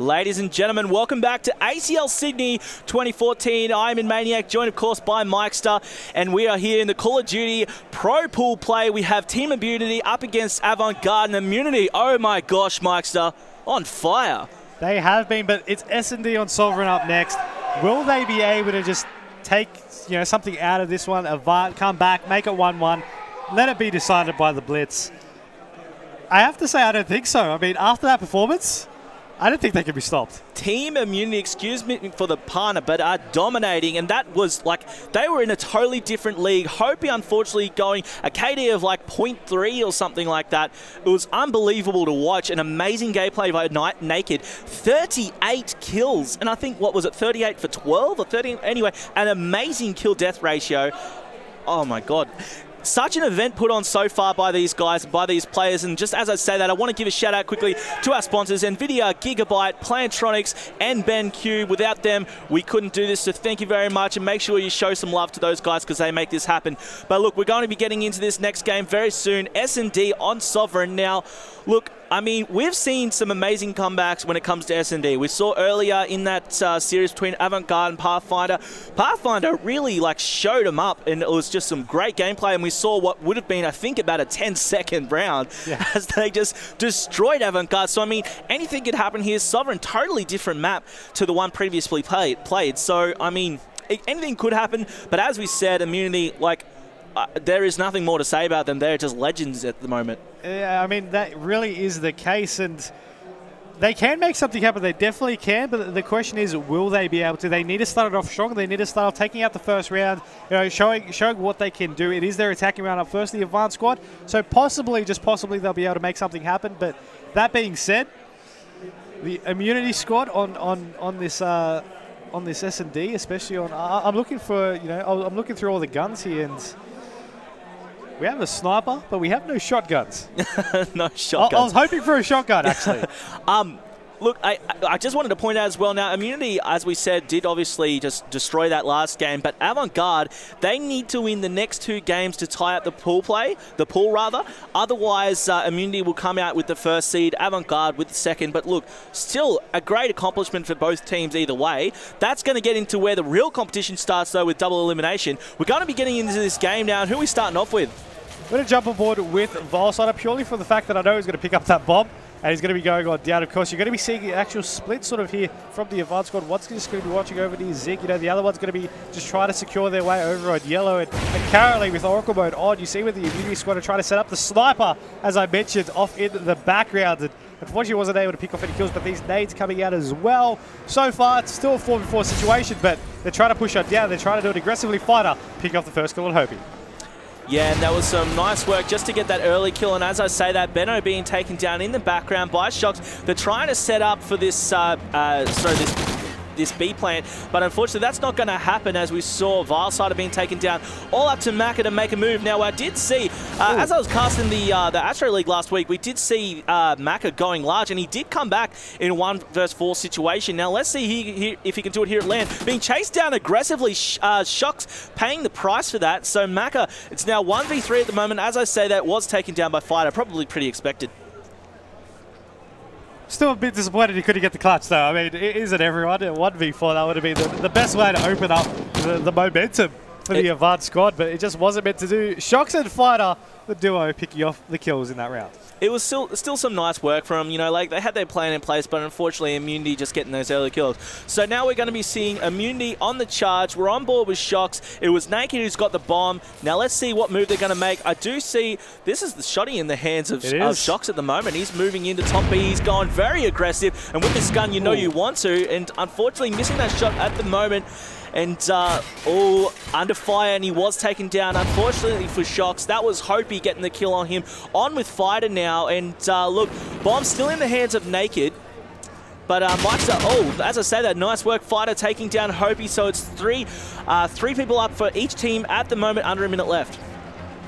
Ladies and gentlemen, welcome back to ACL Sydney 2014. I'm in Maniac, joined of course by Mikester, and we are here in the Call of Duty Pro Pool play. We have Team Immunity up against Avant, Garde, and Immunity. Oh my gosh, Mikester, on fire. They have been, but it's S&D on Sovereign up next. Will they be able to just take something out of this one? Avant, come back, make it 1-1, let it be decided by the Blitz. I have to say I don't think so. I mean, after that performance, I don't think they can be stopped. Team Immunity, excuse me for the pun, but are dominating, and that was like, they were in a totally different league. Hopi, unfortunately, going a KD of like 0.3 or something like that. It was unbelievable to watch. An amazing gameplay by Naked. 38 kills, and I think, what was it, 38 for 12 or 13? Anyway, an amazing kill-death ratio. Oh my God. Such an event put on so far by these guys, by these players, and just as I say that, I want to give a shout out quickly to our sponsors, NVIDIA, Gigabyte, Plantronics, and BenQ. Without them, we couldn't do this, so thank you very much, and make sure you show some love to those guys because they make this happen. But look, we're going to be getting into this next game very soon. S&D on Sovereign. Now, look, I mean, we've seen some amazing comebacks when it comes to S&D. We saw earlier in that series between Avant-Garde and Pathfinder. Pathfinder really showed them up, and it was just some great gameplay, and we saw what would have been, I think, about a 10-second round as they just destroyed Avant-Garde. So, I mean, anything could happen here. Sovereign, totally different map to the one previously played. So, I mean, anything could happen, but as we said, Immunity, there is nothing more to say about them. They're just legends at the moment. Yeah, I mean, that really is the case, and they can make something happen. They definitely can, but the question is, will they be able to? They need to start it off strong. They need to start off taking out the first round, showing what they can do. It is their attacking round up first, the Avant squad, so possibly, just possibly, they'll be able to make something happen. But that being said, the Immunity squad on this S&D, especially on, I'm looking for, I'm looking through all the guns here, and we have a sniper, but we have no shotguns. No shotguns. I was hoping for a shotgun, actually. Look, I just wanted to point out as well, now, Immunity, as we said, did obviously just destroy that last game, but Avant-Garde, they need to win the next 2 games to tie up the pool rather. Otherwise, Immunity will come out with the first seed, Avant-Garde with the second. But look, still a great accomplishment for both teams either way. That's going to get into where the real competition starts, though, with double elimination. We're going to be getting into this game now, and who are we starting off with? We're going to jump on board with Volsider purely for the fact that I know he's going to pick up that bomb. And he's going to be going on down. Of course, you're going to be seeing an actual split sort of here from the Avant squad. One's just going to be watching over to Zig. The other one's going to be just trying to secure their way over on yellow. And currently, with Oracle mode on, you see with the Immunity squad are trying to set up the sniper, as I mentioned, off in the background. And unfortunately, wasn't able to pick off any kills, but these nades coming out as well. So far, it's still a 4v4 situation, but they're trying to push on down. They're trying to do it aggressively. Fighter pick off the first kill on Hopi. Yeah, and that was some nice work just to get that early kill. And as I say that, Benno being taken down in the background by Shox. They're trying to set up for this, this B plant, but unfortunately that's not going to happen, as we saw Vilesider being taken down. All up to Maka to make a move. Now, I did see, as I was casting the Astro League last week, we did see Maka going large, and he did come back in a 1v4 situation. Now, let's see if he can do it here at land. Being chased down aggressively, Shox paying the price for that. So Maka, it's now 1v3 at the moment. As I say, that was taken down by Fighter, probably pretty expected. Still a bit disappointed he couldn't get the clutch, though. I mean, isn't everyone? 1v4, that would have been the best way to open up the momentum for the Avant squad, but it just wasn't meant to do. Shox and Fighter, the duo, picking off the kills in that round. It was still some nice work from them, they had their plan in place, but unfortunately Immunity just getting those early kills. So now we're going to be seeing Immunity on the charge. We're on board with Shox. It was Naked who's got the bomb. Now let's see what move they're going to make. I do see this is the shotty in the hands of Shox at the moment. He's moving into top B. He's going very aggressive, and with this gun, you want to, and unfortunately missing that shot at the moment. And, under fire, and he was taken down, unfortunately for Shox. That was Hopi getting the kill on him. On with Fighter now, and look, bomb still in the hands of Naked. But Mikester, as I say that, nice work, Fighter taking down Hopi. So it's three people up for each team at the moment, under a minute left.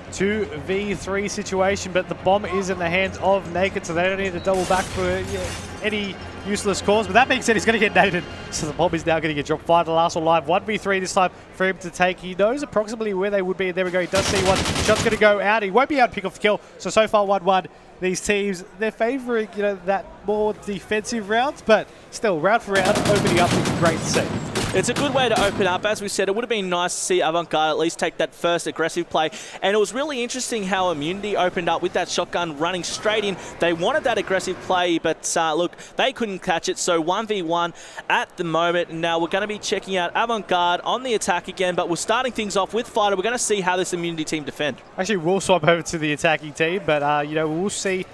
2v3 situation, but the bomb is in the hands of Naked, so they don't need to double back for any useless cause. But that being said, he's going to get naded, so the bomb is now going to get dropped. Find the last one live. 1v3 this time for him to take. He knows approximately where they would be, and there we go. He does see one. Shot's going to go out. He won't be able to pick off the kill. So far 1-1. These teams, they're favouring, that more defensive rounds, but still, round for round, opening up is great to see. It's a good way to open up. As we said, it would have been nice to see Avant Garde at least take that first aggressive play. And it was really interesting how Immunity opened up with that shotgun running straight in. They wanted that aggressive play, but look, they couldn't catch it. So 1v1 at the moment. And now we're going to be checking out Avant Garde on the attack again, but we're starting things off with Fighter. We're going to see how this Immunity team defend. Actually, we'll swap over to the attacking team, but, we'll see.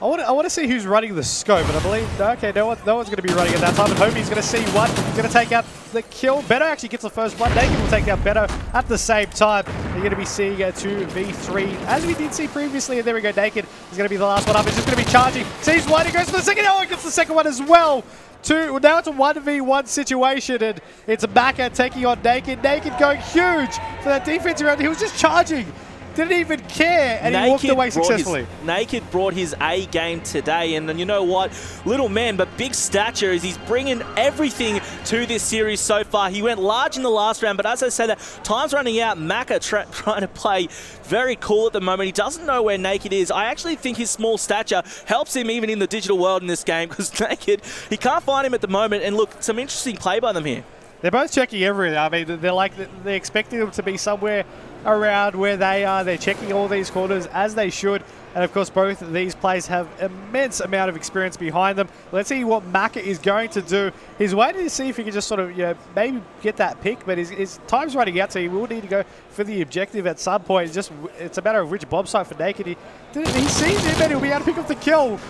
I want to see who's running the scope, and I believe, okay, no one's going to be running at that time, and Homie's going to see one. He's going to take out the kill. Beto actually gets the first one. Naked will take out Beto at the same time. You're going to be seeing a 2v3, as we did see previously, and there we go, Naked is going to be the last one up. He's just going to be charging. Sees one, he goes for the second, oh, he gets the second one as well. Now it's a 1v1 situation, and it's Maka taking on Naked. Naked going huge for that defensive round. He was just charging. Didn't even care, and he walked away successfully. Naked brought his A game today, and then you know what? Little man, but big stature, is he's bringing everything to this series so far. He went large in the last round, but as I said, time's running out. Maka trying to play very cool at the moment. He doesn't know where Naked is. I actually think his small stature helps him even in the digital world in this game, because Naked, he can't find him at the moment. And look, some interesting play by them here. They're both checking everything. I mean, they're expecting them to be somewhere around where they are. They're checking all these corners as they should. And of course, both of these players have immense amount of experience behind them. Let's see what Maka is going to do. He's waiting to see if he can just sort of, maybe get that pick, but his time's running out, so he will need to go for the objective at some point. It's a matter of which bomb site for Naked. He sees him, and he'll be able to pick up the kill.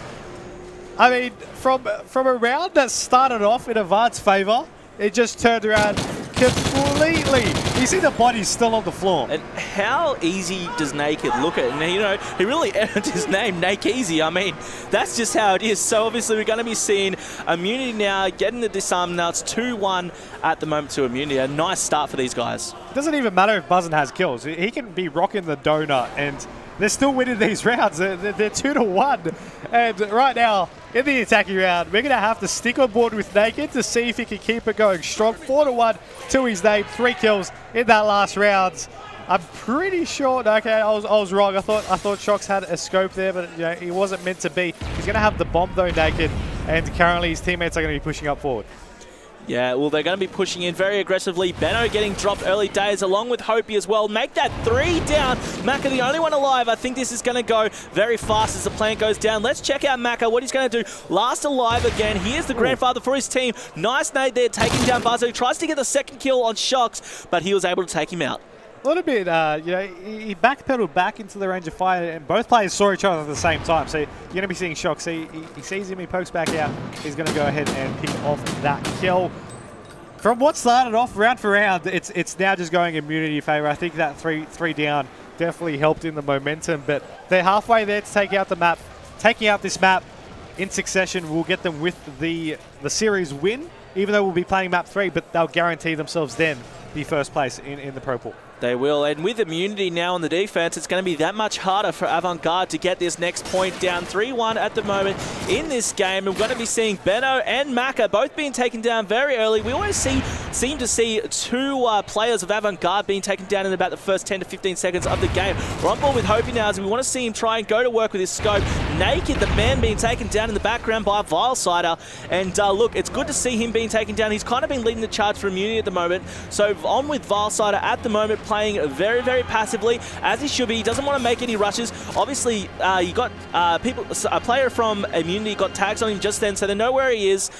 I mean, from a round that started off in Avant's favour, it just turned around completely. You see the body's still on the floor. And how easy does Naked look at it? And, he really earned his name, Nakeezy. I mean, that's just how it is. So obviously we're going to be seeing Immunity now getting the disarm. Now it's 2-1 at the moment to Immunity. A nice start for these guys. It doesn't even matter if Buzzin has kills. He can be rocking the donut, and they're still winning these rounds. They're 2-1. And right now, in the attacking round, we're going to have to stick on board with Naked to see if he can keep it going strong. 4-1 to his name. 3 kills in that last round. I'm pretty sure. Okay, I was wrong. I thought Shox had a scope there, but he wasn't meant to be. He's going to have the bomb though, Naked, and currently his teammates are going to be pushing up forward. Yeah, well, they're going to be pushing in very aggressively. Benno getting dropped early days, along with Hopi as well. Make that 3 down. Maka, the only one alive. I think this is going to go very fast as the plant goes down. Let's check out Maka, what he's going to do. Last alive again. Here's the grandfather for his team. Nice nade there, taking down Buzzo. He tries to get the second kill on Shox, but he was able to take him out. A little bit, he backpedaled back into the range of fire, and both players saw each other at the same time. So you're going to be seeing Shox. He sees him, he pokes back out. He's going to go ahead and pick off that kill. From what started off round for round, it's now just going Immunity favor. I think that three down definitely helped in the momentum, but they're halfway there to take out the map. Taking out this map in succession will get them with the series win, even though we'll be playing map 3, but they'll guarantee themselves then the first place in the Pro Pool. They will, and with Immunity now on the defense, it's going to be that much harder for Avant Garde to get this next point down. 3-1 at the moment in this game. We're going to be seeing Benno and Maka both being taken down very early. We always seem to see 2 players of Avant Garde being taken down in about the first 10 to 15 seconds of the game. We're on board with Hopi now, as we want to see him try and go to work with his scope. Naked, the man being taken down in the background by Vilesider. And look, it's good to see him being taken down. He's kind of been leading the charge for Immunity at the moment. So on with Vilesider at the moment, playing very, very passively, as he should be. He doesn't want to make any rushes. Obviously, you got a player from Immunity got tags on him just then, so they know where he is.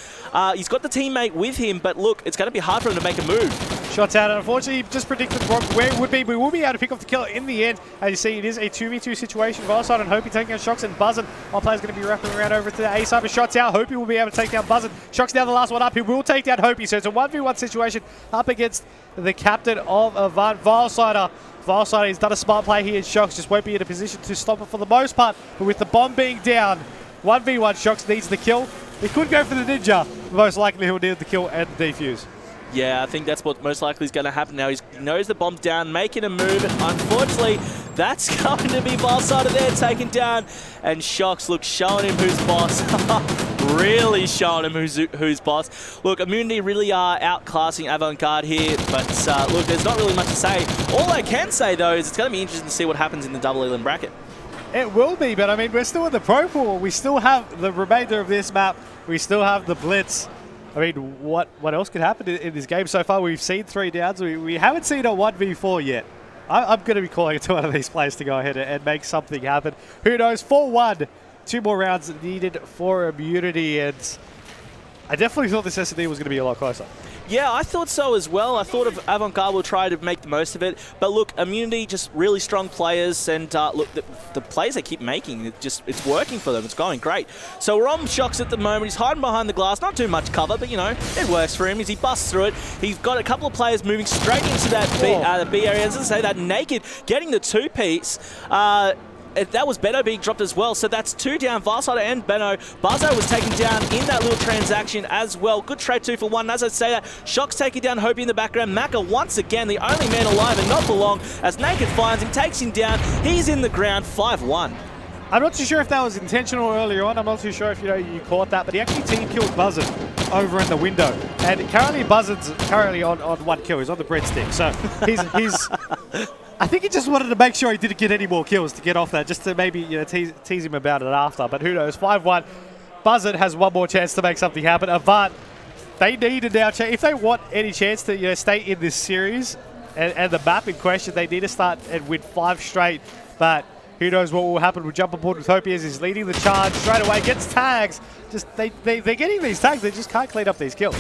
He's got the teammate with him, but look, it's going to be hard for him to make a move. Shots out, and unfortunately, just predicted wrong where it would be. We will be able to pick off the kill in the end. As you see, it is a 2v2 situation. Vilesider and Hopi taking out Shox, and Buzzin. Our player's going to be wrapping around over to the A side, but shots out. Hopi will be able to take down Buzzin. Shox now the last one up. He will take down Hopi, so it's a 1v1 situation up against the captain of Avant, Vilesider. Vilesider has done a smart play here, and Shox just won't be in a position to stop it for the most part. But with the bomb being down, 1v1, Shox needs the kill. He could go for the ninja. Most likely he'll need the kill and the defuse. Yeah, I think that's what most likely is going to happen now. He knows the bomb's down, making a move, and unfortunately, That's going to be Farsighter there taken down. And Shocks, look, showing him who's boss. Really showing him who's boss. Look, Immunity really are outclassing Avant here, but look, there's not really much to say. All I can say, though, is it's going to be interesting to see what happens in the double elim bracket. It will be, but I mean, we're still in the Pro Pool. We still have the remainder of this map. We still have the Blitz. I mean, what else could happen in this game so far? We've seen 3 downs. We haven't seen a 1v4 yet. I'm going to be calling it to one of these players to go ahead and make something happen. Who knows? 4-1. 2 more rounds needed for Immunity, and I definitely thought this S&D was going to be a lot closer. Yeah, I thought so as well. I thought Avant will try to make the most of it. But look, Immunity, just really strong players. And look, the plays they keep making, it's working for them. It's going great. So we're on Shocks at the moment. He's hiding behind the glass. Not too much cover, but, you know, it works for him as he busts through it. He's got a couple of players moving straight into that B area. As I say, that Naked getting the 2-piece. That was Benno being dropped as well, so that's 2 down, Farsighter and Benno. Buzzo was taken down in that little transaction as well. Good trade 2 for 1. As I say that, Shock's taking down Hopey in the background. Maka once again, the only man alive and not for long, as Naked finds him, takes him down. He's in the ground, 5-1. I'm not too sure if that was intentional earlier on. I'm not too sure if you caught that, but he actually team killed Buzzard over in the window. And currently Buzzard's on 1 kill. He's on the breadstick, so he's I think he just wanted to make sure he didn't get any more kills to get off that, just to maybe tease him about it after. But who knows? 5-1. Buzzard has 1 more chance to make something happen. Avant, they need to now change. If they want any chance to stay in this series and the map in question, they need to start and win 5 straight. But who knows what will happen with Jump on Board with Hopey as he's leading the charge straight away. Gets tags. Just they're getting these tags. They just can't clean up these kills.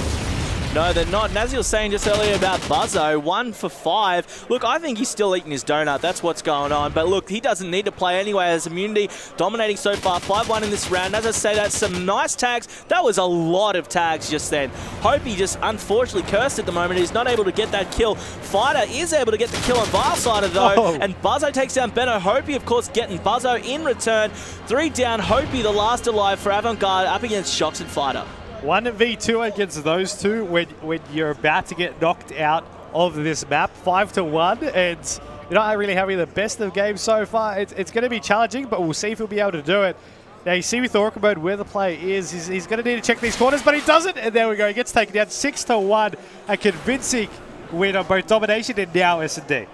No, they're not. And as you were saying just earlier about Buzzo, 1 for 5. Look, I think he's still eating his donut. That's what's going on. But look, he doesn't need to play anyway as Immunity dominating so far. 5-1 in this round. As I say, that's some nice tags. That was a lot of tags just then. Hopey just unfortunately cursed at the moment. He's not able to get that kill. Fighter is able to get the kill on Farsighter though. And Buzzo takes down Benno. Hopey, of course, getting Buzzo in return. 3 down. Hopey, the last alive for Avant Garde, up against Shocks and Fighter. 1v2 against those two when you're about to get knocked out of this map. 5-1, and you're not really having the best of games so far. It's going to be challenging, but we'll see if he'll be able to do it. Now you see with Orca mode where the player is. He's going to need to check these corners, but he doesn't. And there we go. He gets taken down 6-1. A convincing win on both domination and now S&D.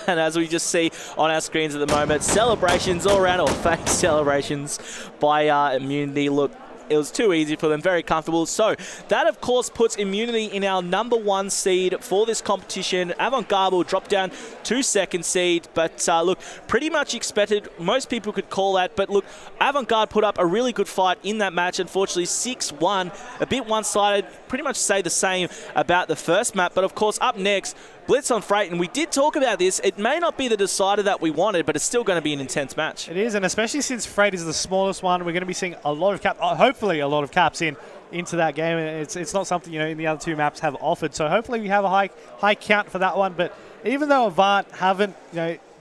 And as we just see on our screens at the moment, celebrations all around, or fake celebrations by Immunity. Look, it was too easy for them, very comfortable. So that, of course, puts Immunity in our #1 seed for this competition. Avant Garde will drop down to 2nd seed, but look, pretty much expected. Most people could call that, but look, Avant Garde put up a really good fight in that match. Unfortunately, 6-1, a bit one-sided. Pretty much say the same about the first map, but of course, up next, Blitz on Freight, and we did talk about this. It may not be the decider that we wanted, but it's still going to be an intense match. It is, and especially since Freight is the smallest one, we're going to be seeing a lot of hopefully a lot of caps into that game. It's not something in the other 2 maps have offered, so hopefully we have a high count for that one. But even though Avant haven't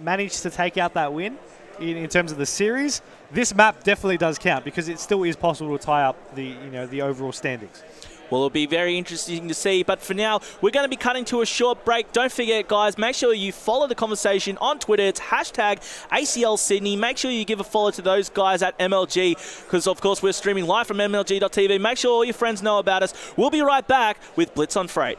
managed to take out that win in terms of the series, this map definitely does count because it still is possible to tie up the overall standings. Well, it'll be very interesting to see. But for now, we're going to be cutting to a short break. Don't forget, guys, make sure you follow the conversation on Twitter. It's hashtag ACL Sydney. Make sure you give a follow to those guys at MLG because, of course, we're streaming live from MLG.tv. Make sure all your friends know about us. We'll be right back with Blitz on Freight.